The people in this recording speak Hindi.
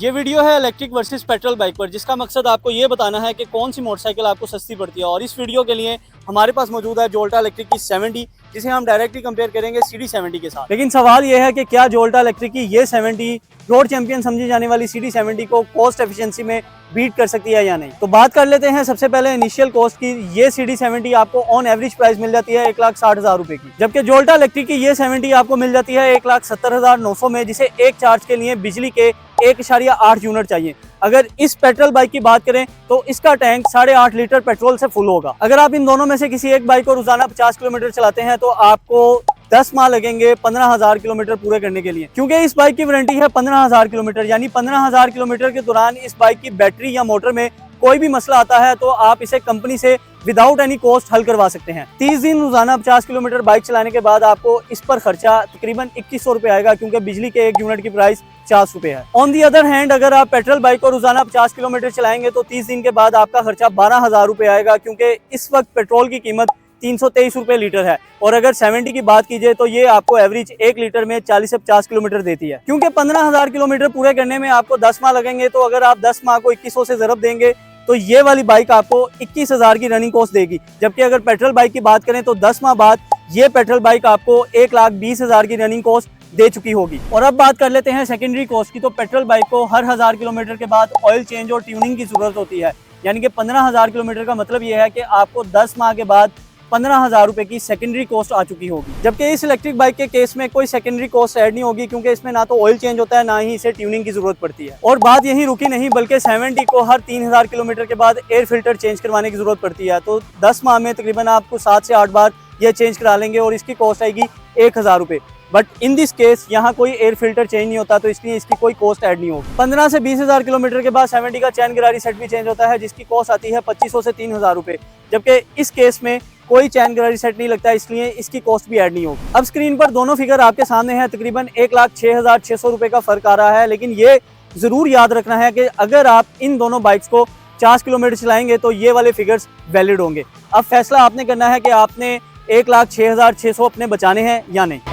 ये वीडियो है इलेक्ट्रिक वर्सेस पेट्रोल बाइक पर, जिसका मकसद आपको ये बताना है कि कौन सी मोटरसाइकिल आपको सस्ती पड़ती है। और इस वीडियो के लिए हमारे पास मौजूद है जोल्टा इलेक्ट्रिक की 70, जिसे हम डायरेक्टली कंपेयर करेंगे CD70 के साथ। लेकिन सवाल ये है कि क्या जोल्टा इलेक्ट्रिक की ये 70 रोड चैंपियन समझी जाने वाली CD70 को कॉस्ट एफिशिएंसी में बीट कर सकती है या नहीं। तो बात कर लेते हैं सबसे पहले इनिशियल कॉस्ट की। ये CD70 आपको ऑन एवरेज प्राइस मिल जाती है 1,60,000 रुपए की, जबकि जोल्टा इलेक्ट्रिक की ये 70 आपको मिल जाती है 1,70,900 में, जिसे एक चार्ज के लिए बिजली के 1.8 यूनिट चाहिए। अगर इस पेट्रोल बाइक की बात करें तो इसका टैंक 8.5 लीटर पेट्रोल से फुल होगा। अगर आप इन दोनों में से किसी एक बाइक को रोजाना 50 किलोमीटर चलाते हैं तो आपको 10 माह लगेंगे 15,000 किलोमीटर पूरे करने के लिए, क्योंकि इस बाइक की वारंटी है 15,000 किलोमीटर। यानी 15,000 किलोमीटर के दौरान इस बाइक की बैटरी या मोटर में कोई भी मसला आता है तो आप इसे कंपनी से विदाउट एनी कॉस्ट हल करवा सकते हैं। 30 दिन रोजाना 50 किलोमीटर बाइक चलाने के बाद आपको इस पर खर्चा तकरीबन 2100 रुपए आएगा, क्योंकि बिजली के 1 यूनिट की प्राइस 50 रुपए है। ऑन दी अदर हैंड, अगर आप पेट्रोल बाइक को रोजाना 50 किलोमीटर चलाएंगे तो 30 दिन के बाद आपका खर्चा 12,000 रुपए आएगा, क्योंकि इस वक्त पेट्रोल की कीमत 323 रुपए लीटर है। और अगर 70 की बात कीजिए तो ये आपको एवरेज 1 लीटर में 40 से 50 किलोमीटर देती है। क्योंकि 15,000 किलोमीटर पूरे करने में आपको 10 माह लगेंगे, तो अगर आप 10 माह को 2100 से ज़रब देंगे तो ये वाली बाइक आपको 21,000 की रनिंग कॉस्ट देगी। जबकि अगर पेट्रोल बाइक की बात करें तो 10 माह बाद ये पेट्रोल बाइक आपको 1,20,000 की रनिंग कॉस्ट दे चुकी होगी। और अब बात कर लेते हैं सेकेंडरी कॉस्ट की। तो पेट्रोल बाइक को हर 1000 किलोमीटर के बाद ऑयल चेंज और ट्यूनिंग की जरूरत होती है। यानी कि 15,000 किलोमीटर का मतलब ये है कि आपको 10 माह के बाद 15,000 रुपए की सेकेंडरी कॉस्ट आ चुकी होगी। जबकि इस इलेक्ट्रिक बाइक के केस में कोई सेकेंडरी कॉस्ट ऐड नहीं होगी, क्योंकि इसमें ना तो ऑयल चेंज होता है, ना ही इसे ट्यूनिंग की जरूरत पड़ती है। और बात यही रुकी नहीं, बल्कि 70 को हर 3000 किलोमीटर के बाद एयर फिल्टर चेंज करवाने की जरूरत पड़ती है। तो 10 माह में तकरीबन आपको 7 से 8 बार ये चेंज करा लेंगे और इसकी कॉस्ट आएगी 1,000 रुपए। बट इन दिस केस यहाँ कोई एयर फिल्टर चेंज नहीं होता, तो इसलिए इसकी कोई कॉस्ट ऐड नहीं होगी। 15 से 20,000 किलोमीटर के बाद 70 का चैन गरारी सेट भी चेंज होता है, जिसकी कॉस्ट आती है 2500 से 3,000 रुपए। जबकि इस केस में कोई चैन गरारी सेट नहीं लगता, इसलिए इसकी कॉस्ट भी ऐड नहीं होगी। अब स्क्रीन पर दोनों फिगर आपके सामने है, तकरीबन 1,06,600 रुपए का फर्क आ रहा है। लेकिन ये जरूर याद रखना है कि अगर आप इन दोनों बाइक्स को 50 किलोमीटर चलाएंगे तो ये वाले फिगर्स वैलिड होंगे। अब फैसला आपने करना है कि आपने 1,06,600 अपने बचाने हैं या नहीं।